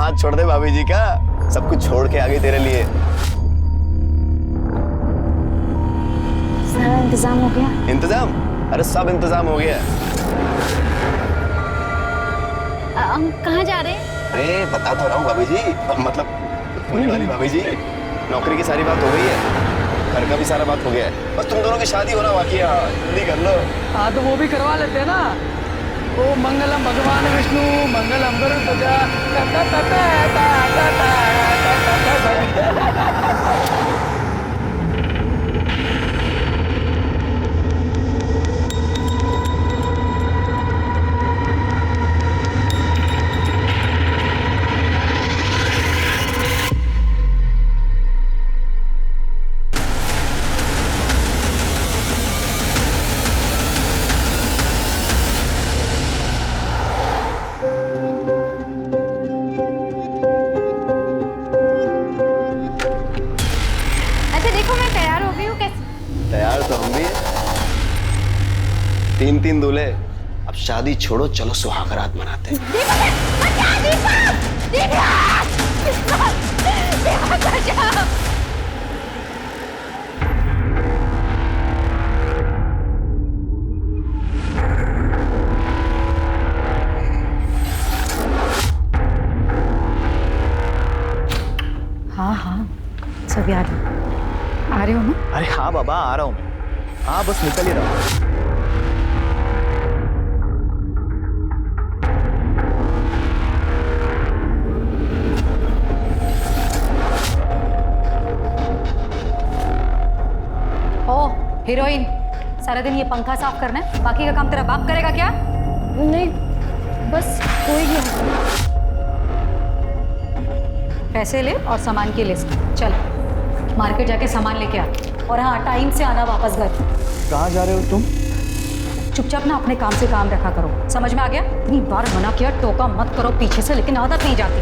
हाथ छोड़ दे भाभी जी का, सब कुछ छोड़ के आ गई तेरे लिए। सारा इंतजाम हो गया? इंतजाम? अरे सब इंतजाम हो गया। हम कहाँ जा रहे हैं? अरे बता तो रहा हूँ भाभी जी, मतलब होने वाली भाभी जी, नौकरी की सारी बात हो गई है, घर का भी सारा बात हो गया है, बस तुम दोनों की शादी होना बाकी है। जल्दी कर लो। हाँ तो वो भी करवा लेते हैं ना। ओ मंगलम भगवान विष्णु मंगलम गरुड़ध्वज। तैयार तो हम भी हैं। 3-3 दूल्हे। अब शादी छोड़ो, चलो सुहाग रात मनाते हैं। हाँ हाँ सब याद है। आ रहे हो ना? अरे हाँ बाबा, आ रहा हूँ मैं। हाँ बस निकल ही रहा हूँ। ओ हीरोइन, सारा दिन ये पंखा साफ करना है, बाकी का काम तेरा बाप करेगा क्या? नहीं बस हो ही गया। पैसे ले और सामान की लिस्ट। चल मार्केट जाके सामान लेके आ, और हाँ टाइम से आना वापस घर। कहाँ जा रहे हो तुम? चुपचाप ना अपने काम से काम रखा करो, समझ में आ गया? इतनी बार मना किया, टोका मत करो पीछे से, लेकिन आदत नहीं जाती।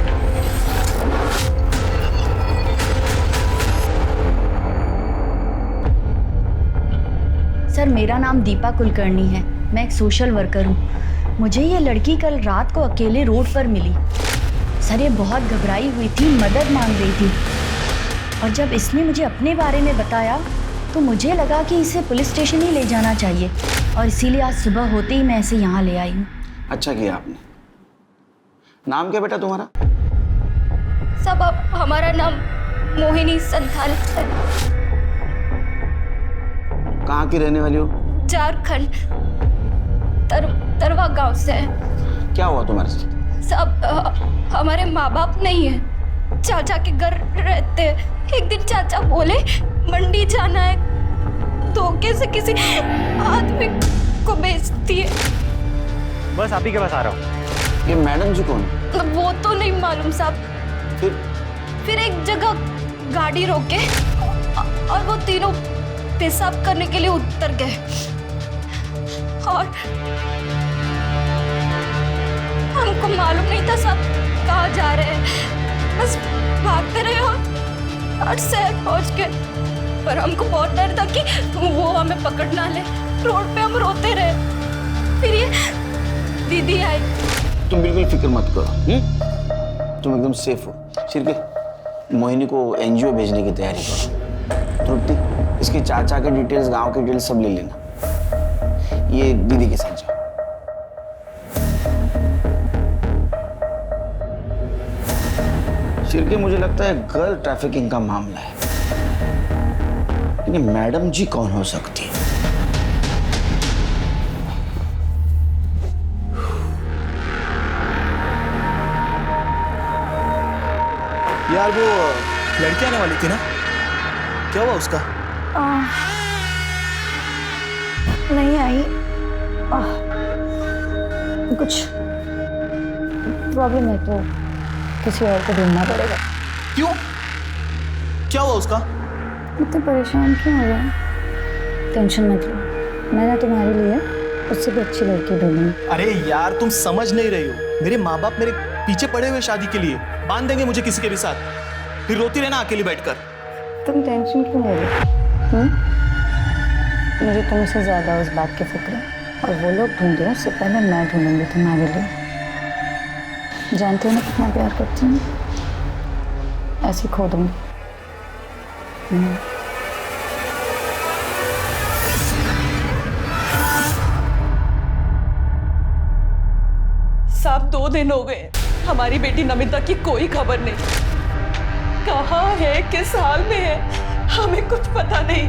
सर मेरा नाम दीपा कुलकर्णी है, मैं एक सोशल वर्कर हूँ। मुझे ये लड़की कल रात को अकेले रोड पर मिली। सर ये बहुत घबराई हुई थी, मदद मांग रही थी, और जब इसने मुझे अपने बारे में बताया तो मुझे लगा कि इसे पुलिस स्टेशन ही ले जाना चाहिए, और इसीलिए आज सुबह होते ही मैं इसे यहाँ ले आई हूँ। अच्छा किया आपने। नाम क्या बेटा तुम्हारा? सब हमारा नाम मोहिनी संथाल है। कहाँ की रहने वाली हो? झारखंड तरवा गांव से है। क्या हुआ तुम्हारे साथ? सब हमारे माँ बाप नहीं है, चाचा के घर रहते हैं। एक दिन चाचा बोले मंडी जाना है, धोखे से किसी आदमी को बेचती है। बस आप ही के पास आ रहा हूँ। ये मैडम जी कौन है? वो तो नहीं मालूम साहब। फिर एक जगह गाड़ी रोके और वो तीनों पेशाब करने के लिए उतर गए, और हमको मालूम नहीं था सब कहाँ जा रहे हैं, बस भागते रहे और शहर पहुंच गए। पर हमको बहुत डर था कि वो हमें पकड़ ना ले। रोड पे हम रोते रहे, फिर ये दीदी आई। तुम बिल्कुल फिक्र मत करो, तुम एकदम सेफ हो। सिर्फ मोहिनी को एनजीओ भेजने की तैयारी करो। तृप्ति, इसके चाचा के डिटेल्स, गांव के डिटेल्स सब ले लेना। ये दीदी के साथ जाओ। शिरके, मुझे लगता है गर्ल ट्रैफिकिंग का मामला है, लेकिन मैडम जी कौन हो सकती है? यार वो लड़की आने वाली थी ना, क्या हुआ उसका? नहीं आई। कुछ प्रॉब्लम है तो किसी और को ढूंढना पड़ेगा। क्यों? क्या हुआ उसका? इतने परेशान क्यों हो रहे हैं? टेंशन मत लो, मैंने तुम्हारे लिए उससे भी अच्छी लड़की ढूंढी। अरे यार तुम समझ नहीं रही हो, मेरे माँ बाप मेरे पीछे पड़े हुए शादी के लिए, बांध देंगे मुझे किसी के भी साथ, फिर रोती रहना अकेली बैठकर। तुम टेंशन क्यों ले रहे हो? मुझे तुमसे ज्यादा उस बात की फिक्र है, और वो लोग ढूंढे उससे पहले मैं ढूंढूंगी तुम्हारे लिए। जानते हो ना कितना प्यार करती हूँ। ऐसे खो दूंगी। साहब 2 दिन हो गए, हमारी बेटी नमिता की कोई खबर नहीं। कहाँ है, किस हाल में है, हमें कुछ पता नहीं।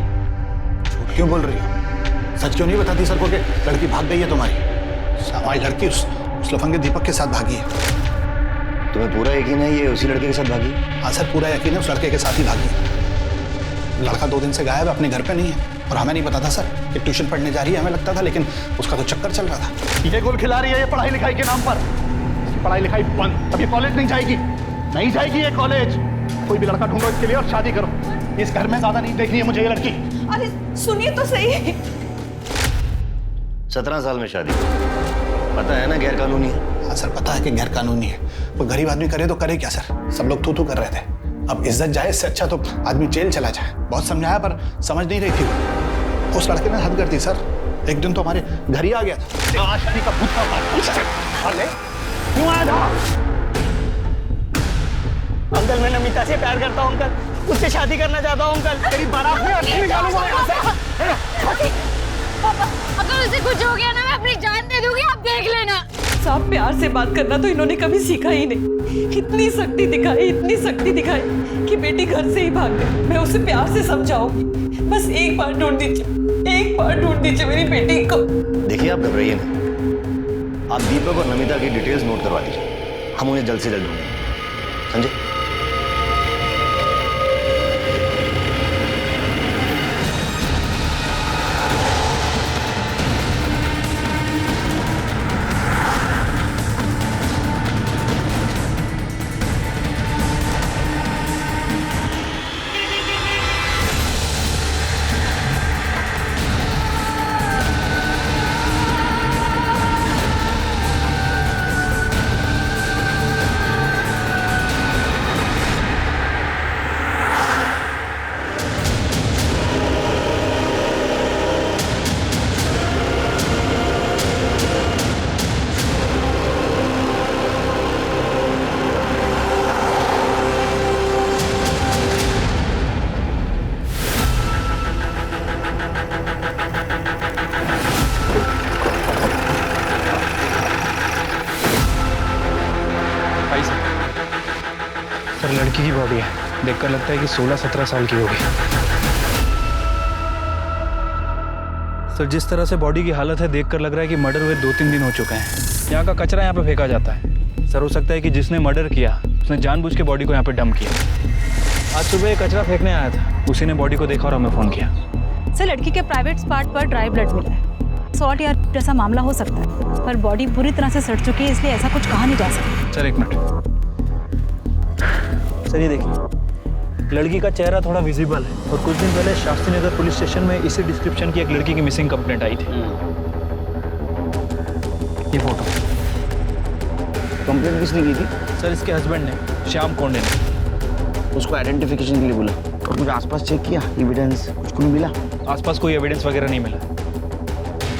झूठ क्यों बोल रही हो? सच क्यों नहीं बताती सर को कि लड़की भाग गई है तुम्हारी? हमारी लड़की उस लफंगे दीपक के साथ भागी है। तुम्हें पूरा यकीन है ये उसी लड़के के साथ भागी? हाँ सर, पूरा यकीन है, उस लड़के के साथ ही भागी है। लड़का 2 दिन से गायब है, अपने घर पे नहीं है। और हमें नहीं पता था सर कि ट्यूशन पढ़ने जा रही है, हमें लगता था, लेकिन उसका तो चक्कर चल रहा था। ये गोल खिला रही है ये पढ़ाई लिखाई के नाम पर। इसकी पढ़ाई लिखाई बंद, अब ये कॉलेज नहीं जाएगी, नहीं जाएगी ये कॉलेज। कोई भी लड़का ढूंढो इसके लिए और शादी करो। इस घर में ज्यादा नहीं देखनी है मुझे ये लड़की। अरे सुनिए तो सही। 17 साल में शादी, पता है ना गैर कानूनी है। हाँ सर, पता है कि गैर कानूनी है, कोई गरीब आदमी करे तो करे क्या सर? सब लोग तू कर रहे थे। अब इज्जत जाए, इससे अच्छा तो आदमी जेल चला जाए। बहुत समझाया पर समझ नहीं रही थी। उस लड़के ने हद कर दी सर। एक दिन तो हमारे घर ही आ गया था। आज शादी का भूत क्यों आया था? अंकल मैं नमिता से प्यार करता हूँ अंकल, उससे शादी करना चाहता हूँ अंकल। तेरी बारात में अर्थी निकालूंगा यहाँ से। पापा अगर उसे कुछ हो गया ना मैं अपनी जान दे दूंगी, आप देख लेना। साहब प्यार से बात करना तो इन्होंने कभी सीखा ही नहीं। इतनी सख्ती दिखाई कि बेटी घर से ही भाग गई। मैं उसे प्यार से समझाऊंगी, बस एक बार ढूंढ दीजिए मेरी बेटी को। देखिए आप घबराइए नहीं, आप दीपक और नमिता की डिटेल्स नोट करवा दीजिए, हम उन्हें जल्द से जल्द ढूंढेंगे। समझे? सर लड़की की बॉडी है, देखकर लगता है कि 16-17 साल की होगी। सर जिस तरह से बॉडी की हालत है देखकर लग रहा है कि मर्डर हुए 2-3 दिन हो चुके हैं। यहाँ का कचरा यहाँ पे फेंका जाता है। सर हो सकता है कि जिसने मर्डर किया उसने जानबूझ के बॉडी को यहाँ पे डंप किया। आज सुबह कचरा फेंकने आया था, उसी ने बॉडी को देखा और हमें फ़ोन किया। सर लड़की के प्राइवेट पार्ट पर ड्राई ब्लड मिला है। सॉल्ट या जैसा मामला हो सकता है, पर बॉडी पूरी तरह से सड़ चुकी है, इसलिए ऐसा कुछ कहा नहीं जा सकता। Sir 1 minute. सर ये देखिए, लड़की का चेहरा थोड़ा विजिबल है और कुछ दिन पहले शास्त्री नगर पुलिस स्टेशन में इसी डिस्क्रिप्शन की एक लड़की की मिसिंग कंप्लेंट आई थी। ये फोटो। कंप्लेंट किसने की थी? सर इसके हस्बैंड ने, श्याम कोंडे ने। उसको आइडेंटिफिकेशन के लिए बोला और कुछ आसपास चेक किया, एविडेंस कुछ को नहीं मिला? आसपास कोई एविडेंस वगैरह नहीं मिला।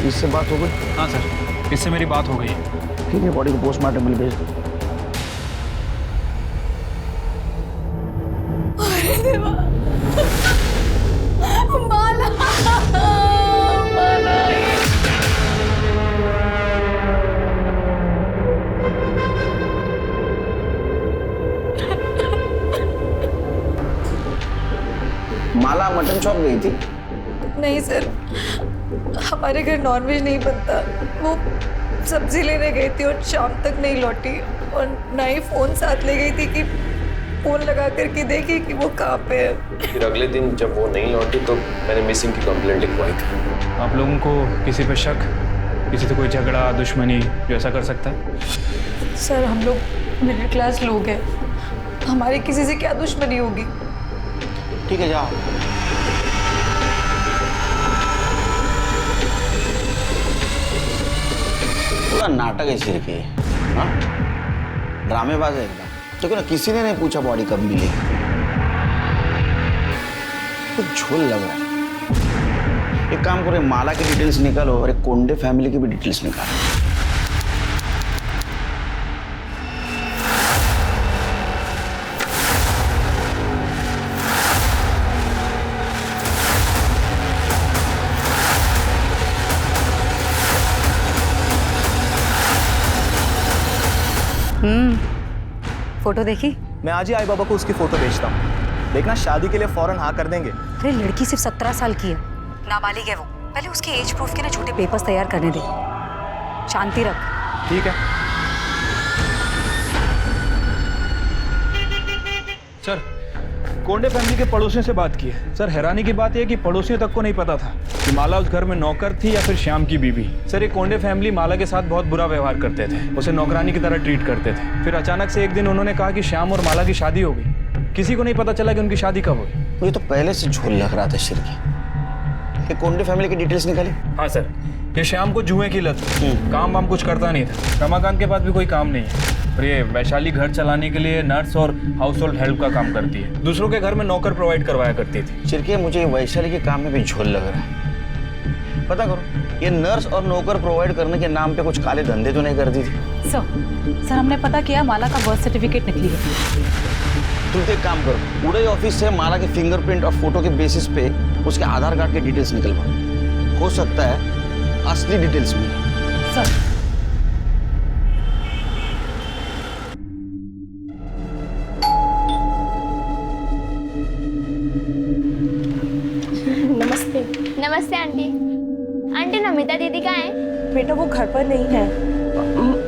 इससे बात हो गई? हाँ सर, इससे मेरी बात हो गई है। ठीक है, बॉडी को पोस्टमार्टम के लिए भेज दो। माला मटन शॉप गई थी? नहीं सर, हमारे घर नॉनवेज नहीं बनता। वो सब्जी लेने गई थी और शाम तक नहीं लौटी, और ना ही फोन साथ ले गई थी कि फोन लगा करके देखी कि वो कहाँ पे है। फिर अगले दिन जब वो नहीं लौटी तो मैंने मिसिंग की कंप्लेंट लिखवाई थी। आप लोगों को किसी पे शक, किसी से कोई झगड़ा दुश्मनी जो ऐसा कर सकता है? सर हम लोग मिडिल क्लास लोग हैं, हमारी किसी से क्या दुश्मनी होगी। ठीक है, जाओ। पूरा नाटक है सिर के। हाँ, ड्रामेबाज है एकदम। देखो ना, किसी ने नहीं पूछा बॉडी कब मिली। कुछ झोल लग रहा है। एक काम करो, माला की डिटेल्स निकालो और एक कोंडे फैमिली की भी डिटेल्स निकालो। फोटो देखी? मैं आज ही आई बाबा को उसकी फोटो भेजता हूँ। देखना शादी के लिए फौरन हाँ कर देंगे। अरे लड़की सिर्फ 17 साल की है, नाबालिग है वो। पहले उसके एज प्रूफ के ना झूठे पेपर्स तैयार करने दे। शांति रख। ठीक है सर, कोंडे फैमिली के पड़ोसियों से बात की है। सर, हैरानी की बात यह है कि पड़ोसियों तक को नहीं पता था कि माला उस घर में नौकर थी या फिर श्याम की बीवी। सर, ये कोंडे फैमिली माला के साथ बहुत बुरा व्यवहार करते थे, उसे नौकरानी की तरह ट्रीट करते थे। फिर अचानक से एक दिन उन्होंने कहा कि श्याम और माला की शादी हो गई। किसी को नहीं पता चला कि उनकी शादी कब हुई। मुझे तो पहले से झोल लग रहा था शिरकी। ये कोंडे फैमिली की डिटेल्स निकाली? हाँ सर, ये श्याम को जुए की लत, काम वाम कुछ करता नहीं था। रमाकांत के पास भी कोई काम नहीं है और ये वैशाली घर चलाने के लिए नर्स और हाउस होल्ड हेल्प का काम करती है। दूसरों के घर में नौकर प्रोवाइड करवाया करती थी। शिरकी, मुझे वैशाली के काम में भी झोल लग रहा है। पता करो, ये नर्स और नौकर प्रोवाइड करने के नाम पे कुछ काले धंधे तो नहीं करती थी? सर हमने पता किया माला का बर्थ सर्टिफिकेट नकली है। तुम एक काम करो, उड़े ऑफिस से माला के फिंगरप्रिंट और फोटो के बेसिस पे उसके आधार कार्ड के डिटेल्स निकलवाओ। हो सकता है असली डिटेल्स मिले। सर नमस्ते। नमस्ते आंटी। आंटी नमिता दीदी कहाँ है? बेटा वो घर पर नहीं है,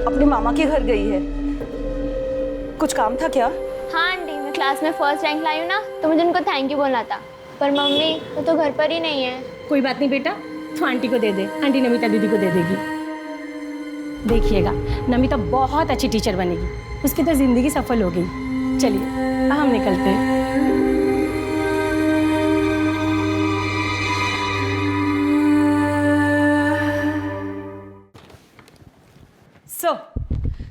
अपने मामा के घर गई है। कुछ काम था क्या? हाँ आंटी, मैं क्लास में फर्स्ट रैंक लाई हूँ ना, तो मुझे उनको थैंक यू बोलना था। पर मम्मी वो तो घर पर ही नहीं है। कोई बात नहीं बेटा, तो आंटी को दे दे, आंटी नमिता दीदी को दे देगी। देखिएगा नमिता बहुत अच्छी टीचर बनेगी, उसकी तो जिंदगी सफल हो गई। चलिए हम निकलते हैं।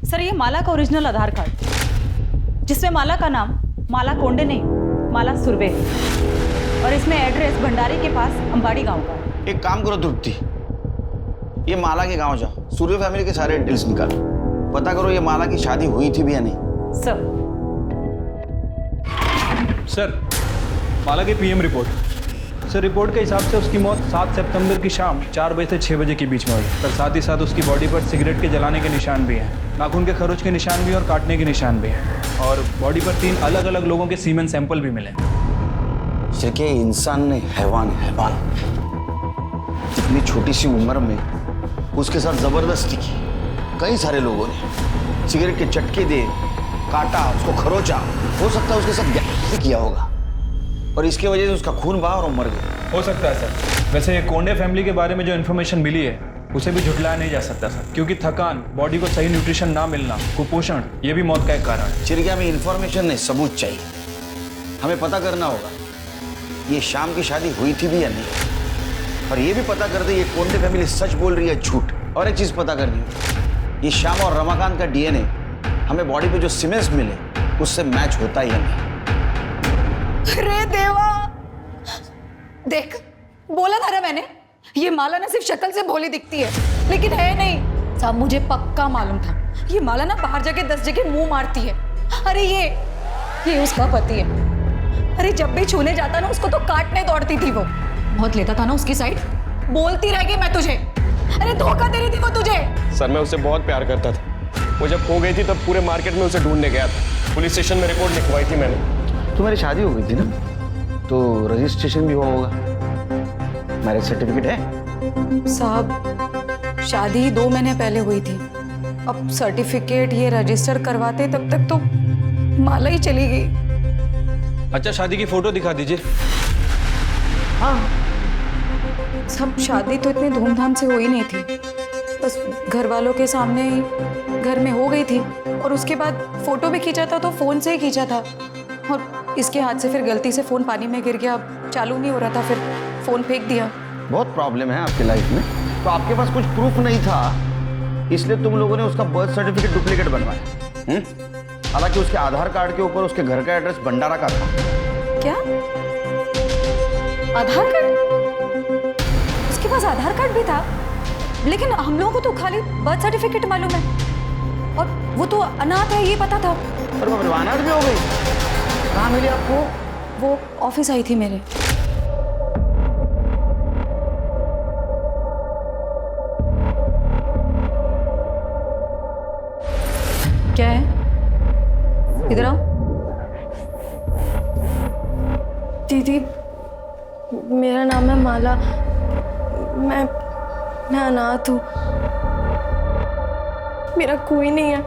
सर ये माला का ओरिजिनल आधार कार्ड, जिसमें माला का नाम माला कोंडे नहीं, माला सुरभि है। और इसमें एड्रेस भंडारी के पास अंबाड़ी गांव का है। एक काम करो तृप्ति, ये माला के गांव जाओ, सूर्य फैमिली के सारे डिटेल्स निकालो, पता करो ये माला की शादी हुई थी भी या नहीं। सर, माला की पीएम रिपोर्ट। सर, रिपोर्ट के हिसाब से उसकी मौत 7 सितंबर की शाम 4 बजे से 6 बजे के बीच में हुई। पर साथ ही साथ उसकी बॉडी पर सिगरेट के जलाने के निशान भी हैं, नाखून के खरोच के निशान भी और काटने के निशान भी हैं, और बॉडी पर 3 अलग अलग लोगों के सीमेन सैंपल भी मिले। सिर्फ इंसान ने हैवान इतनी छोटी सी उम्र में उसके साथ जबरदस्ती की। कई सारे लोगों ने सिगरेट के चटके दे, काटा, उसको खरोचा, हो सकता है उसके साथ गैस किया होगा और इसकी वजह से उसका खून बहा और वो मर गया। हो सकता है सर। वैसे ये कोंडे फैमिली के बारे में जो इन्फॉर्मेशन मिली है उसे भी झुटलाया नहीं जा सकता सर, क्योंकि थकान, बॉडी को सही न्यूट्रिशन ना मिलना, कुपोषण, ये भी मौत का एक कारण है। चिरकिया, हमें इन्फॉर्मेशन नहीं, सबूत चाहिए। हमें पता करना होगा ये शाम की शादी हुई थी भी या नहीं, और ये भी पता कर दे ये कोंडे फैमिली सच बोल रही है झूठ। और एक चीज पता करनी है, ये श्याम और रमाकांत का डीएनए हमें बॉडी पे जो सीमेंट्स मिले उससे मैच होता ही नहीं। अरे देवा, देख बोला था ना मैंने, ये माला ना सिर्फ शक्ल से भोली दिखती है लेकिन है नहीं। साहब मुझे पक्का मालूम था ये माला ना बाहर जाके 10 जगह मुंह मारती है। अरे ये उसका पति है। अरे जब भी छूने जाता ना उसको तो काटने दौड़ती थी वो, बहुत लेता था ना उसकी साइड। बोलती रह गई मैं तुझे, अरे धोखा दे रही थी वो तुझे। सर मैं उससे बहुत प्यार करता था, वो जब खो गई थी तब पूरे मार्केट में उसे ढूंढने गया था। पुलिस स्टेशन में रिपोर्ट लिखवाई थी मैंने। तुम्हारी शादी हो गई थी ना, तो रजिस्ट्रेशन भी हुआ होगा, मैरिज सर्टिफिकेट है? साहब शादी 2 महीने पहले हुई थी, अब सर्टिफिकेट ये रजिस्टर करवाते तब तक तो माला ही चली गई। अच्छा, शादी की फोटो दिखा दीजिए। हाँ सब शादी तो इतनी धूमधाम से हो ही नहीं थी, बस घर वालों के सामने ही घर में हो गई थी। और उसके बाद फोटो भी खींचा था तो फोन से ही खींचा था, और इसके हाथ से फिर गलती से फोन पानी में गिर गया, चालू नहीं हो रहा था, फिर फोन फेंक दिया। बहुत प्रॉब्लम है आपकी लाइफ में, तो आपके पास कुछ प्रूफ नहीं था इसलिए तुम लोगों ने उसका बर्थ सर्टिफिकेट डुप्लीकेट बनवाया। हालांकि उसके आधार कार्ड के ऊपर उसके घर का एड्रेस भंडारा का था। क्या आधार कार्ड? उसके पास आधार कार्ड भी था, लेकिन हम लोगों को तो खाली बर्थ सर्टिफिकेट मालूम है, और वो तो अनाथ है ये पता था। पर वो अनाथ भी हो गई? कहाँ मिली आपको? वो ऑफिस आई थी मेरे। क्या है? इधर आओ। दीदी, मेरा नाम है माला। मैं अनाथ हूँ। मेरा कोई नहीं है।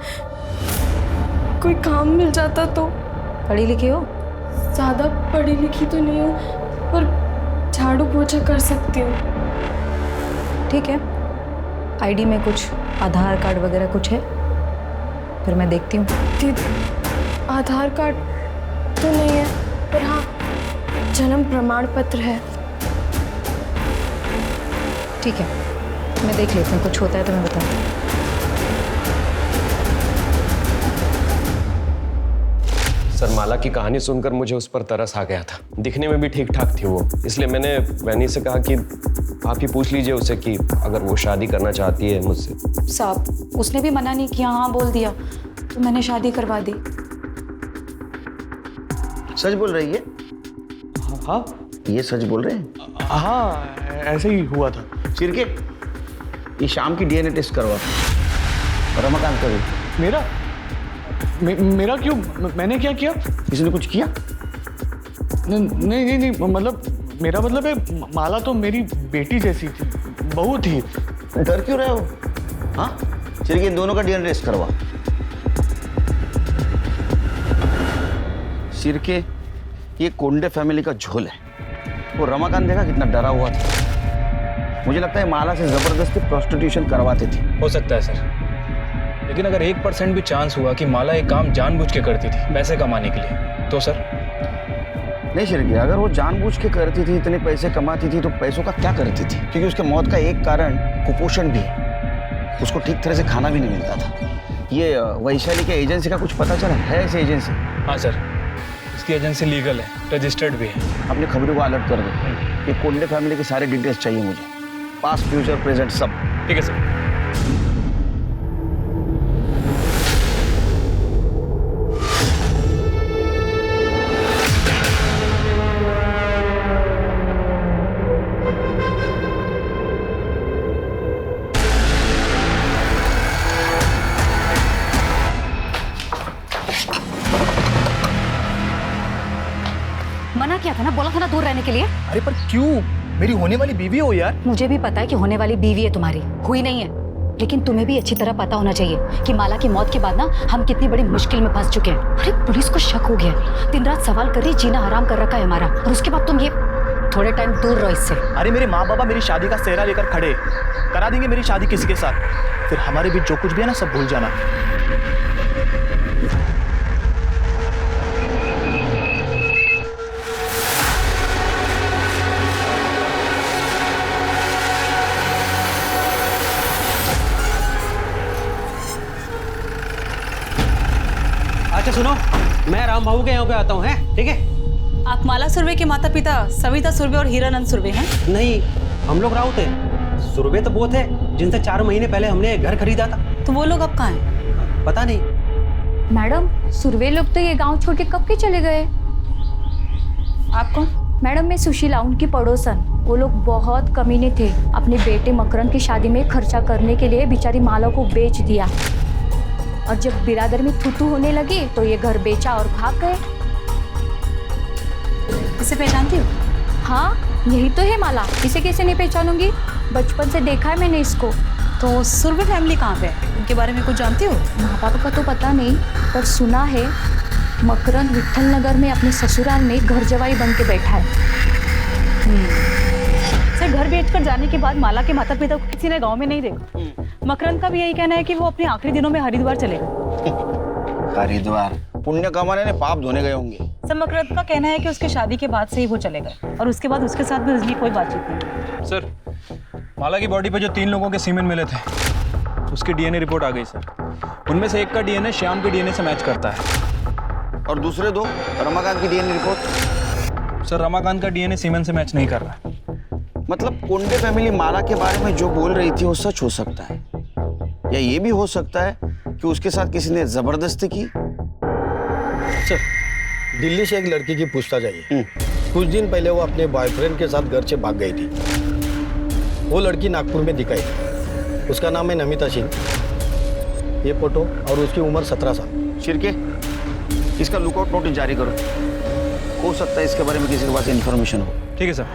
कोई काम मिल जाता तो। पढ़ी लिखी हो? ज़्यादा पढ़ी लिखी तो नहीं हूँ, पर झाड़ू पोछा कर सकती हूँ। ठीक है, आईडी में कुछ आधार कार्ड वगैरह कुछ है? फिर मैं देखती हूँ। दीदी, आधार कार्ड तो नहीं है, पर हाँ जन्म प्रमाण पत्र है। ठीक है, मैं देख लेती हूँ, कुछ होता है तो मैं बताऊँ। सर, माला की कहानी सुनकर मुझे उस पर तरस आ गया था। दिखने में भी ठीक ठाक थी वो, इसलिए मैंने वैनी से कहा कि आप ही पूछ लीजिए उसे कि अगर वो शादी करना चाहती है मुझसे। साहब, उसने भी मना नहीं किया, हाँ बोल दिया, तो मैंने शादी करवा दी। सच बोल रही है? हाँ, ये सच बोल रहे हैं? हाँ, ऐसे ही हुआ था। चिरके, ये शाम की डीएनए टेस्ट करवा। रमाकांत का भी। मेरा क्यों? मैंने क्या किया? किसी ने कुछ किया? नहीं, मतलब मेरा मतलब है माला तो मेरी बेटी जैसी थी, बहू थी। डर क्यों रहे हो? हाँ, चिरके, इन दोनों का डीएनए टेस्ट करवा। चिरके, ये कोंडे फैमिली का झोल है। वो रमाकांत देखा कितना डरा हुआ था। मुझे लगता है माला से जबरदस्ती प्रोस्टिट्यूशन करवाते थे। हो सकता है सर, लेकिन अगर 1% भी चांस हुआ कि माला एक काम जानबूझ के करती थी पैसे कमाने के लिए, तो सर? नहीं चिरके, अगर वो जानबूझ के करती थी, इतने पैसे कमाती थी, तो पैसों का क्या करती थी? क्योंकि उसके मौत का एक कारण कुपोषण भी है। उसको ठीक तरह से खाना भी नहीं मिलता था। ये वैशाली के एजेंसी का कुछ पता चला है? ऐसी एजेंसी? हाँ सर, इसकी एजेंसी लीगल है, रजिस्टर्ड भी है। अपने खबरों को अलर्ट कर दो। ये कोंडे फैमिली के सारे डिटेल्स चाहिए मुझे, पास्ट फ्यूचर प्रेजेंट सब। ठीक है सर। मना किया था ना, बोला था ना दूर रहने के लिए। अरे पर क्यों? मेरी होने वाली बीवी हो यार। मुझे भी पता है कि होने वाली बीवी है तुम्हारी, हुई नहीं है, लेकिन तुम्हें भी अच्छी तरह पता होना चाहिए कि माला की मौत के बाद ना हम कितनी बड़ी मुश्किल में फंस चुके हैं। अरे पुलिस को शक हो गया, दिन रात सवाल कर रही, जीना हराम कर रखा है हमारा, और उसके बाद तुम ये थोड़े टाइम दूर रहो इससे। अरे मेरे माँ बाबा मेरी शादी का सेहरा लेकर खड़े, करा देंगे मेरी शादी किसी के साथ, फिर हमारे बीच जो कुछ भी है ना सब भूल जाना। अच्छा सुनो, मैं राम बाबू के यहाँ पे आता हूँ, हैं? ठीक है? आप माला सुरवे के माता पिता सविता सुरवे और हीरानंद सुरवे हैं? नहीं, हम लोग राउत हैं। सुरवे तो वो थे जिनसे 4 महीने पहले हमने घर खरीदा था। तो वो लोग अब कहाँ हैं? पता नहीं। मैडम, सुरवे लोग तो ये गांव छोड़ के कब के चले गए? आप कौन? मैडम, मैं सुशीला, उनकी पड़ोसन। वो लोग बहुत कमीने थे, अपने बेटे मकरंद की शादी में खर्चा करने के लिए बेचारी माला को बेच दिया, और जब बिरादर में थूथू होने लगी तो ये घर बेचा और भाग गए। इसे पहचानती हो? हाँ, यही तो है माला, इसे कैसे नहीं पहचानूंगी, बचपन से देखा है मैंने इसको। तो सुरवे फैमिली कहाँ पे है? उनके बारे में कुछ जानती हो? माँ बाप का तो पता नहीं, पर सुना है मकरंद विट्ठल नगर में अपने ससुराल में घर जवाई बन के बैठा है। सर, घर बेचकर जाने के बाद माला के माता पिता को किसी ने गांव में नहीं देखा। मकरंद का भी यही कहना है कि वो अपने आखिरी दिनों में हरिद्वार चले गए। हरिद्वार पुण्य कमाने ने पाप धोने गए होंगे। सर, मकरंद का कहना है कि उसके शादी के बाद से ही वो चले गए, और उसके बाद उसके साथ भी उसकी कोई बातचीत नहीं। सर, माला की बॉडी पे जो 3 लोगों के सीमेन मिले थे, उसकी डीएनए रिपोर्ट आ गई सर। उनमें से एक का डीएनए श्याम के डीएनए से मैच करता है। और दूसरे 2 रमाकांत की डीएनए रिपोर्ट? सर, रमाकांत का डीएनए सीमेन से मैच नहीं कर रहा है। मतलब कोंडे फैमिली माला के बारे में जो बोल रही थी वो सच हो सकता है, या ये भी हो सकता है कि उसके साथ किसी ने जबरदस्ती की। सर, दिल्ली से एक लड़की की पूछताछ आई है। कुछ दिन पहले वो अपने बॉयफ्रेंड के साथ घर से भाग गई थी। वो लड़की नागपुर में दिखाई थी। उसका नाम है नमिता सिंह। ये फोटो और उसकी उम्र 17 साल। शिरके, इसका लुकआउट नोटिस जारी करो। हो सकता है इसके बारे में किसी के पास इन्फॉर्मेशन हो। ठीक है सर।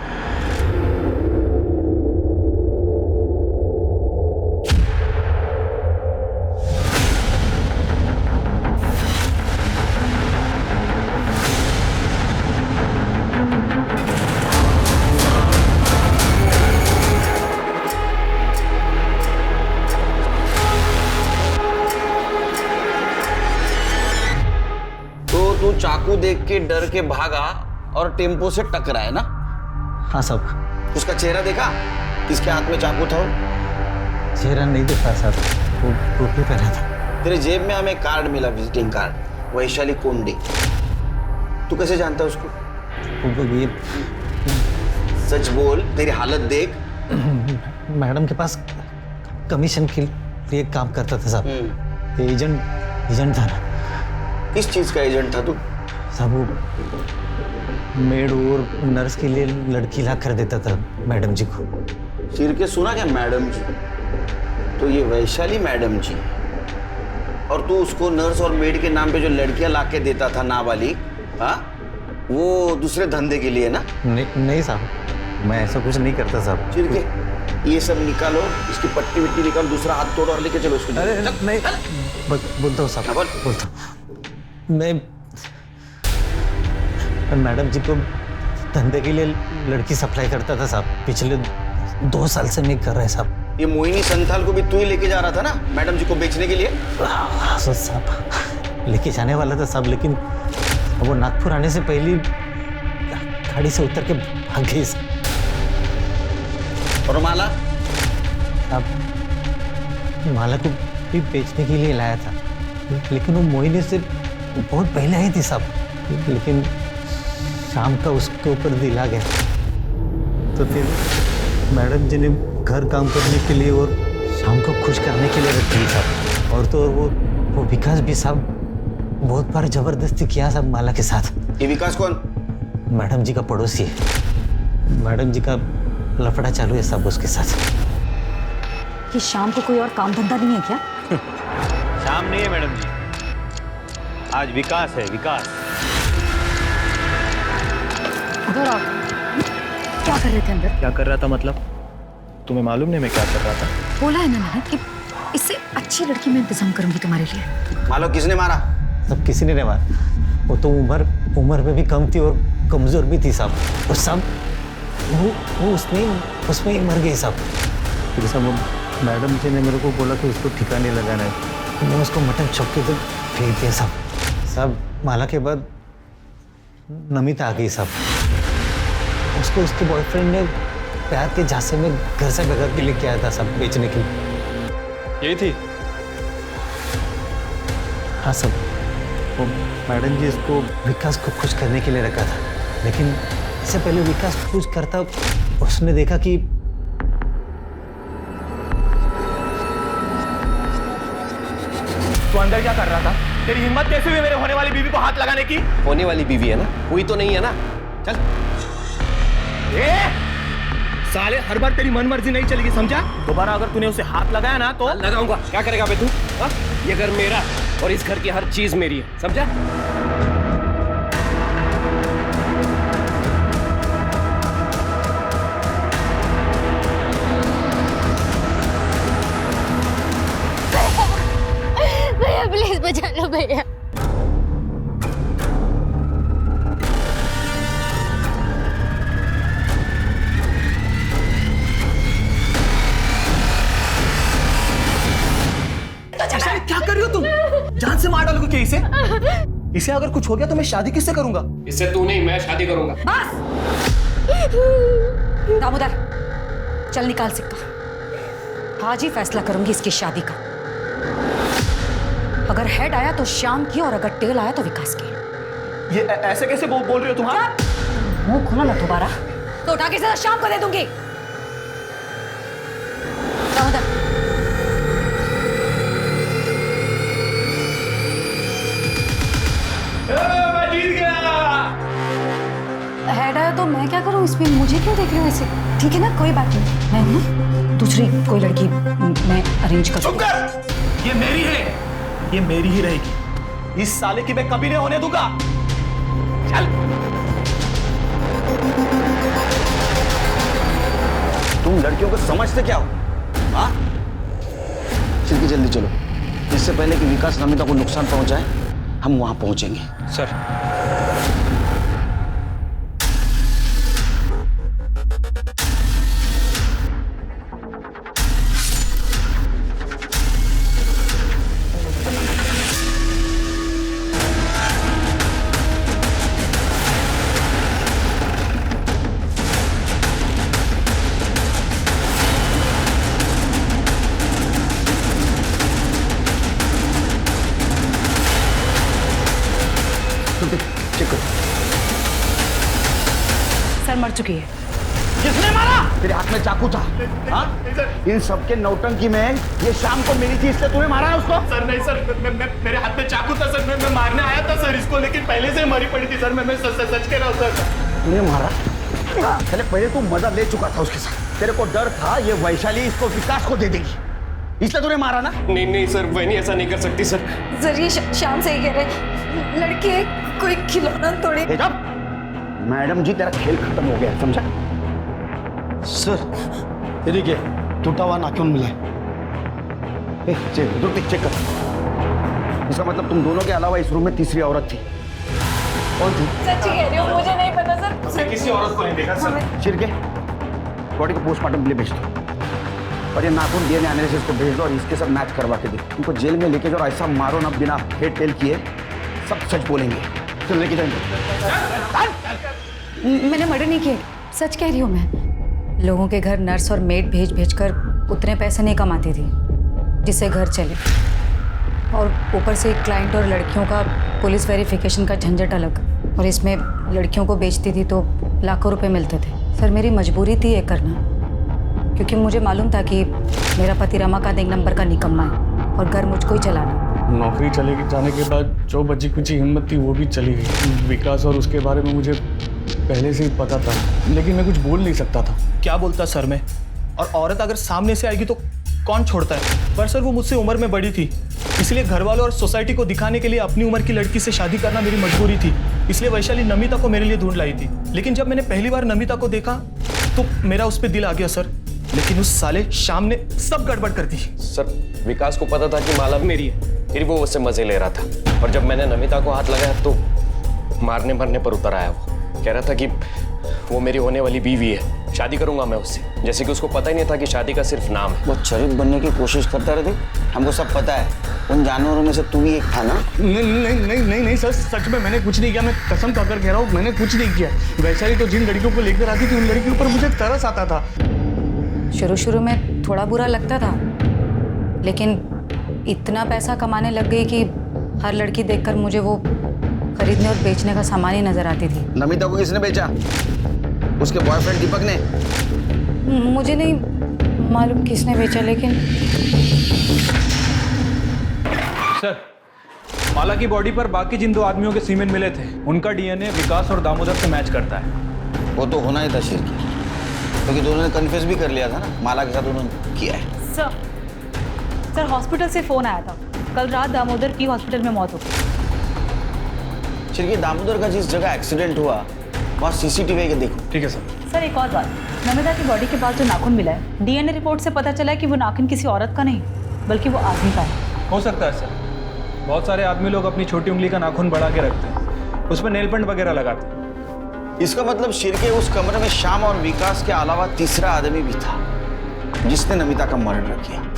तू चाकू देख के डर के भागा और टेम्पो से टकरा है ना? हाँ साहब। उसका चेहरा देखा? किसके हाथ में चाकू था? चेहरा नहीं देखा साहब, वो टोपी पहना था। तेरे जेब में हमें कार्ड मिला, विजिटिंग कार्ड, वैशाली कोंडे। तू कैसे जानता है उसको? ये सच बोल, तेरी हालत देख। मैडम के पास कमीशन के लिए काम करता था साहब। एजेंट था ना। किस चीज का एजेंट था तू? साहब वो मेड और नर्स के लिए लड़की ला कर देता था मैडम जी को। चिर के सुना क्या मैडम जी? तो ये वैशाली मैडम जी, और तू उसको नर्स और मेड के नाम पे जो लड़कियां ला के देता था नाबालिग, हाँ, वो दूसरे धंधे के लिए ना? नहीं साहब, मैं ऐसा कुछ नहीं करता साहब। चिर के ये सब निकालो, इसकी पट्टी विट्टी निकालो, दूसरा हाथ तोड़ और लेके चलो उसको। अरे नहीं, बोलता हूँ साहब, बोलता हूँ। मैं मैडम जी को धंधे के लिए लड़की सप्लाई करता था साहब। पिछले 2 साल से मैं कर रहा है साहब। ये मोहिनी संथाल को भी तू ही लेके जा रहा था ना मैडम जी को बेचने के लिए? हाँ साहब, लेके जाने वाला था साहब, लेकिन वो नागपुर आने से पहले गाड़ी से उतर के भाग गई। और माला? अब माला को भी बेचने के लिए लाया था, लेकिन वो मोहिनी से बहुत पहले आई थी साहब। लेकिन शाम का उसके ऊपर दिल आ गया, तो फिर मैडम जी ने घर काम करने के लिए और शाम को खुश करने के लिए रखी साहब। और तो वो विकास भी साहब बहुत बार जबरदस्ती किया साहब माला के साथ। ये विकास कौन? मैडम जी का पड़ोसी है। मैडम जी का लफड़ा चालू है साहब उसके साथ। कि शाम को कोई और काम धंधा नहीं है क्या? शाम नहीं है मैडम जी, आज विकास है, विकास। उधर आओ। क्या कर रहे थे अंदर? क्या कर रहा था मतलब? तुम्हें मालूम नहीं मैं क्या कर रहा था? बोला है ना मैंने कि इससे अच्छी लड़की मैं इंतजाम करूंगी तुम्हारे लिए। मालो किसने मारा? सब किसी ने नहीं मारा। वो तो उम्र में भी कम थी और कमजोर भी थी साहब। और सब वो उसमें ही मर गई साहब। फिर साहब मैडम जी ने मेरे को बोला कि उसको ठिकाने लगाना है। मैं उसको मटन चौक के फेंक दिया साहब। माला के बाद नमिता आ गई साहब। उसको उसके बॉयफ्रेंड ने प्यार के झांसे में घर से भगा के लेके आया था साहब बेचने के लिए। यही थी? हाँ साहब, वो मैडम जी इसको विकास को खुश करने के लिए रखा था, लेकिन इससे पहले विकास खुश करता उसने देखा कि तू अंदर क्या कर रहा था? तेरी हिम्मत कैसे हुई मेरे होने वाली बीवी को हाथ लगाने की? होने वाली बीवी है ना, हुई तो नहीं है ना। चल। साले हर बार तेरी मन मर्जी नहीं चलेगी, समझा? दोबारा अगर तूने उसे हाथ लगाया ना तो लगाऊंगा। क्या करेगा बे तू? ये घर मेरा और इस घर की हर चीज मेरी है, समझा? भैया प्लीज बचा लो भैया। क्या कर रही हो तुम? जान से मार डालोगे क्या इसे? इसे अगर कुछ हो गया तो मैं शादी किससे करूंगा? इससे तू नहीं, मैं शादी करूंगा। बस दामोदर, चल निकाल सिक्का। आज ही फैसला करूंगी इसकी शादी का। अगर हेड आया तो श्याम की और अगर टेल आया तो विकास की। ये ऐसे कैसे बोल रही हो तुम? मुंह खोला ना दोबारा तो उठा के सीधा शाम को दे दूंगी। दामोदर, मैं जीत गया। हेड आया तो मैं क्या करूं इसमें? मुझे क्यों देख रहे हो ऐसे? ठीक है ना, कोई बात नहीं, मैं ना दूसरी कोई लड़की मैं अरेंज कर। चुप कर! ये मेरी है, ये मेरी ही रहेगी। इस साले की मैं कभी नहीं होने दूंगा। चल। तुम लड़कियों को समझते क्या हो? हाँ? चल के जल्दी चलो, इससे पहले कि विकास नमिता को नुकसान पहुंचाए हम वहां पहुंचेंगे। सर सर मर चुकी है। किसने मारा? तेरे हाथ में चाकू था। हाँ? इन सबके नौटंकी में ये शाम को मिली थी, इसलिए तूने मारा है उसको? सर नहीं सर, मेरे हाथ में चाकू था सर, मैं मारने आया था सर इसको, लेकिन पहले से मरी पड़ी थी सर। मैं सच कह रहा हूँ सर। तूने मारा? चले पहले तू मजा ले चुका था उसके साथ, तेरे को डर था ये वैशाली इसको विकास को दे देगी, इसलिए तूने मारा ना? नहीं नहीं सर, वही नहीं, ऐसा नहीं कर सकती सर। सर ये शाम सही कह रहे, लड़की है, कोई खिलौना थोड़ी। मैडम जी तेरा खेल खत्म हो गया, समझा? सर ये देखिए टूटा हुआ नाखून मिला है। चेक कर। इसका मतलब तुम दोनों के अलावा इस रूम में तीसरी औरत थी। कौन थी? सच्ची कह रही हूँ, मुझे नहीं पता सर। हमने किसी औरत को नहीं देखा सर। चिरके बॉडी को पोस्टमार्टम के लिए भेज दो, और ये नाखून डीएनए एनालिसिस को भेज दो, और इसके साथ मैच करवा के दो। उनको जेल में लेके जाओ, ऐसा मारो ना बिना हेड टेल किए, सब सच बोलेंगे। चल लेके जाएंगे। मैंने मर्डर नहीं किया, सच कह रही हूँ मैं। लोगों के घर नर्स और मेड भेज भेज कर उतने पैसे नहीं कमाती थी जिससे घर चले, और ऊपर से क्लाइंट और लड़कियों का पुलिस वेरिफिकेशन का झंझट अलग, और इसमें लड़कियों को बेचती थी तो लाखों रुपए मिलते थे। सर मेरी मजबूरी थी ये करना, क्योंकि मुझे मालूम था कि मेरा पति रमाकांत एक नंबर का निकम्मा है और घर मुझको ही चलाना। नौकरी चले जाने के बाद जो बची कुछ हिम्मत थी वो भी चली गई। विकास और उसके बारे में मुझे पहले से ही पता था, लेकिन मैं कुछ बोल नहीं सकता था। क्या बोलता सर मैं? और औरत अगर सामने से आएगी तो कौन छोड़ता है? पर सर वो मुझसे उम्र में बड़ी थी, इसलिए घर वालों और सोसाइटी को दिखाने के लिए अपनी उम्र की लड़की से शादी करना मेरी मजबूरी थी। इसलिए वैशाली नमिता को मेरे लिए ढूंढ लाई थी। लेकिन जब मैंने पहली बार नमिता को देखा तो मेरा उस पर दिल आ गया सर, लेकिन उस साले शाम ने सब गड़बड़ कर दी। सर विकास को पता था कि माला मेरी है, फिर वो उससे मजे ले रहा था, और जब मैंने नमिता को हाथ लगाया तो मारने मरने पर उतर आया। वो कह रहा था कि वो मेरी होने वाली बीवी है, शादी करूंगा मैं उससे, जैसे कि उसको पता ही नहीं था कि शादी का सिर्फ नाम है। वो शरीफ बनने की कोशिश करता रहते, हमको सब पता है। उन जानवरों में से तू भी एक था ना? नहीं नहीं नहीं नहीं नहीं सर, सच में मैंने कुछ नहीं किया। मैं कसम खाकर कह रहा हूँ, मैंने कुछ नहीं किया। वैशाली तो जिन लड़कियों को लेकर आती थी उन लड़कियों पर मुझे तरस आता था। शुरू शुरू में थोड़ा बुरा लगता था, लेकिन इतना पैसा कमाने लग गई कि हर लड़की देखकर मुझे वो खरीदने और बेचने का सामान ही नजर आती थी। नमिता को किसने बेचा? उसके बॉयफ्रेंड दीपक ने? मुझे नहीं मालूम किसने बेचा, लेकिन सर माला की बॉडी पर बाकी जिन दो आदमियों के सीमेंट मिले थे उनका डीएनए विकास और दामोदर से मैच करता है। वो तो होना ही था शिरकी, क्योंकि दोनों ने कन्फेस भी कर लिया था ना, माला के साथ उन्होंने किया है। सर हॉस्पिटल से फोन आया था, कल रात दामोदर की हॉस्पिटल में मौत हो गई। शिरकी दामोदर का जिस जगह एक्सीडेंट हुआ वहाँ सीसीटीवी के देखो। ठीक है सर। सर एक और बात, नमिता की बॉडी के पास जो नाखून मिला है, डीएनए रिपोर्ट से पता चला है कि वो नाखून किसी औरत का नहीं बल्कि वो आदमी का है। हो सकता है सर, बहुत सारे आदमी लोग अपनी छोटी उंगली का नाखून बढ़ा के रखते हैं, उस पर नेल पेंट वगैरह लगाते हैं। इसका मतलब शिरके उस कमरे में श्याम और विकास के अलावा तीसरा आदमी भी था जिसने नमिता का मर्डर किया।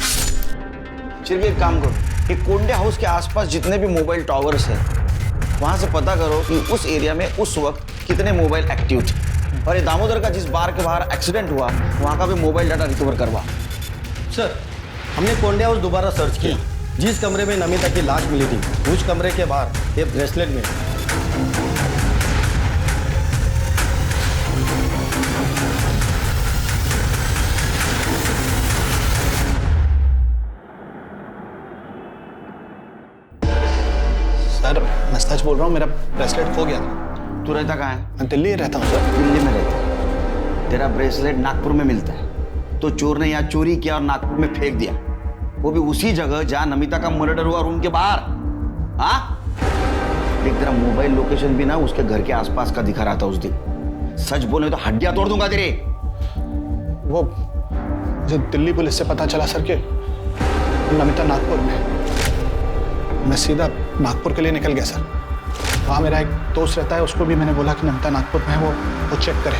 शिरके एक काम करो, ये कोंडे हाउस के आसपास जितने भी मोबाइल टावर्स हैं वहां से पता करो कि उस एरिया में उस वक्त कितने मोबाइल एक्टिव थे, और ये दामोदर का जिस बार के बाहर एक्सीडेंट हुआ वहां का भी मोबाइल डाटा रिकवर करवा। सर हमने कोंडे हाउस दोबारा सर्च किया, जिस कमरे में नमिता की लाश मिली थी उस कमरे के बाहर ये ब्रेसलेट मिला। सर मैं सच बोल रहा हूँ, मेरा ब्रेसलेट खो गया था। तू रहता कहाँ है? मैं दिल्ली रहता हूँ सर। दिल्ली में रहता? तेरा ब्रेसलेट नागपुर में मिलता है, तो चोर ने यहाँ चोरी किया और नागपुर में फेंक दिया, वो भी उसी जगह जहाँ नमिता का मर्डर हुआ, रूम के बाहर। हाँ देख तेरा मोबाइल लोकेशन भी ना उसके घर के आसपास का दिखा रहा था उस दिन। सच बोले तो हड्डियां तोड़ दूंगा तेरे। वो मुझे दिल्ली पुलिस से पता चला सर कि नमिता नागपुर में। मैं सीधा नागपुर के लिए निकल गया सर। वहाँ मेरा एक दोस्त रहता है, उसको भी मैंने बोला कि नमिता नागपुर में है, वो चेक करे।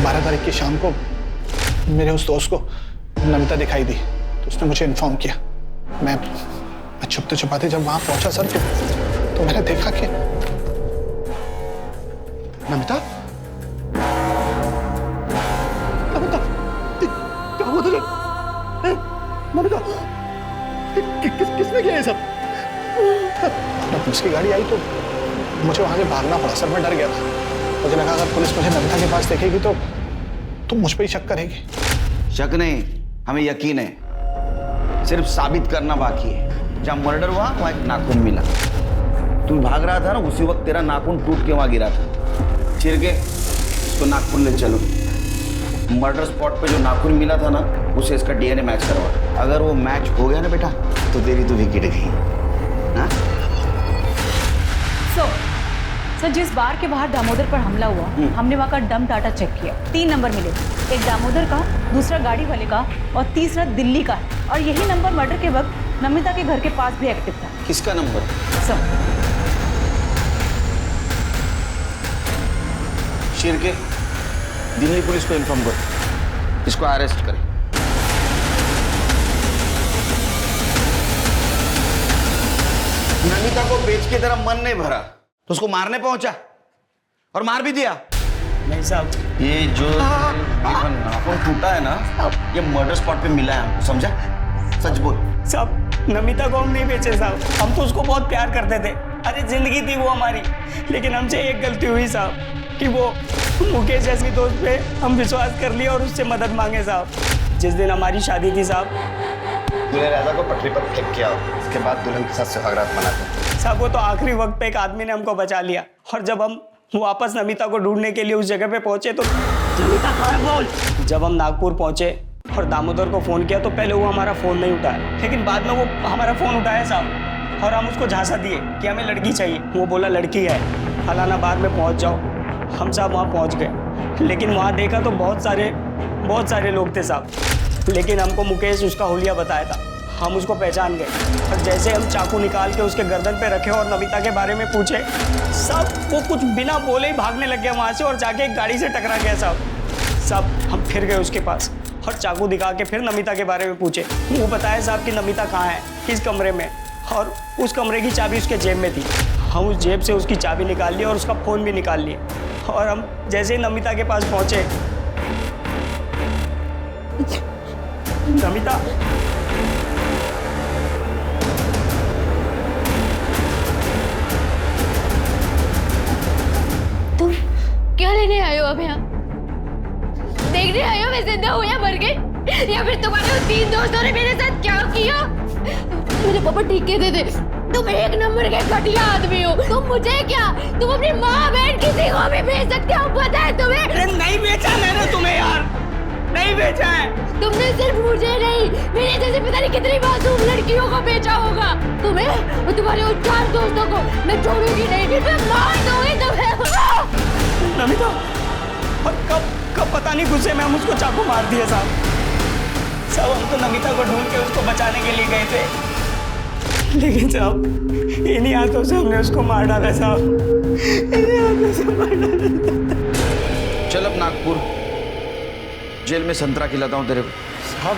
12 तारीख की शाम को मेरे उस दोस्त को नमिता दिखाई दी तो उसने मुझे इन्फॉर्म किया। मैं छुपते छुपाते जब वहां पहुंचा सर तो मैंने देखा कि नमिता नमिता क्या हुआ तुझे? नमिता किसने किया ये सब? पुलिस की गाड़ी आई तो मुझे वहां से भागना पड़ा सर। मैं डर गया था। मुझे लगा अगर पुलिस मुझे नमिता के पास देखेगी तो मुझ पर ही शक करेगी। शक नहीं, हमें यकीन है, सिर्फ साबित करना बाकी है। जहाँ मर्डर हुआ वहां एक नाखून मिला। तू भाग रहा था ना, उसी वक्त तेरा नाखून टूट के वहां गिरा था। चिर के इसको नागपुर ले चलो। मर्डर स्पॉट पे जो नाखून मिला था ना, उसे इसका डीएनए मैच करवा। अगर वो मैच हो गया ना बेटा तो तेरी तो विकेट गई। हाँ? सर जिस बार के बाहर दामोदर पर हमला हुआ, हमने वहाँ का डम डाटा चेक किया। 3 नंबर मिले, एक दामोदर का, दूसरा गाड़ी वाले का और तीसरा दिल्ली का। और यही नंबर मर्डर के वक्त नमिता के घर के पास भी एक्टिव था। किसका नंबर? सर शेर के दिल्ली पुलिस को इन्फॉर्म करो, इसको अरेस्ट करें। नमिता को बेच के तेरा मन नहीं भरा तो उसको मारने पहुंचा और मार भी दिया। नहीं साहब, ये जो नाखून टूटा है ना, ये मर्डर स्पॉट पे मिला है हमको, समझा? सच बोल। साहब नमिता को हम नहीं बेचे साहब, हम तो उसको बहुत प्यार करते थे। अरे जिंदगी थी वो हमारी, लेकिन हमसे एक गलती हुई साहब कि वो मुकेश जैसी दोस्त पे हम विश्वास कर लिया और उससे मदद मांगे साहब। जिस दिन हमारी शादी थी साहब, दूल्हे राजा को पटरी पर फेंक किया, इसके बाद दुल्हन के साथ सुहागरात मनाते। साहब वो तो आखिरी वक्त पे एक आदमी ने हमको बचा लिया। और जब हम वापस नमिता को ढूंढने के लिए उस जगह पे पहुंचे तो नमिता कहाँ है बोल। जब हम नागपुर पहुंचे और दामोदर को फोन किया तो पहले वो हमारा फोन नहीं उठाया, लेकिन बाद में वो हमारा फोन उठाया साहब। और हम उसको झांसा दिए कि हमें लड़की चाहिए। वो बोला लड़की है, फलाना बार में पहुंच जाओ। हम साहब वहाँ पहुँच गए, लेकिन वहाँ देखा तो बहुत सारे लोग थे साहब। लेकिन हमको मुकेश उसका हुलिया बताया था, हम उसको पहचान गए। और जैसे हम चाकू निकाल के उसके गर्दन पे रखे और नमिता के बारे में पूछे, सब वो कुछ बिना बोले ही भागने लग गया वहाँ से और जाके एक गाड़ी से टकरा गया साहब। हम फिर गए उसके पास और चाकू दिखा के फिर नमिता के बारे में पूछे। वो बताया साहब कि नमिता कहाँ है, किस कमरे में, और उस कमरे की चाबी उसके जेब में थी। हम उस जेब से उसकी चाबी निकाल ली और उसका फ़ोन भी निकाल लिए। और हम जैसे ही नमिता के पास पहुँचे, नमिता तुम क्या लेने आए हो अब यहाँ? देखने आए हो मैं जिंदा हूँ या मर गई? या फिर तुम्हारे उन 3 दोस्तों ने मेरे साथ क्या किया? मुझे पापा टीके दे दे। तुम एक नंबर के घटिया आदमी हो। तुम मुझे क्या, तुम अपनी माँ बहन किसी को भी भेज सकते हो, पता है तुम्हें? नहीं बेचा मैंने तुम्हें यार, नहीं बेचा है। तुमने सिर्फ मुझे नहीं, मेरे जैसे पता नहीं कितनी मासूम लड़कियों को बेचा होगा। तुम्हें और तुम्हारे उन 4 दोस्तों को मैं छोड़ूंगी नहीं, मैं मार दूंगी तुम्हें। नमिता, और कब पता नहीं गुस्से में हम उसको चाकू मार दिए साहब। हम तो नमिता को ढूंढ के उसको बचाने के लिए गए थे, लेकिन साहब इन्हीं हाथों से हमने उसको मार डाला साहब, इन्हीं हाथों से मार डाला। चल अब नागपुर जेल में संतरा खिलाता हूँ तेरे को। साहब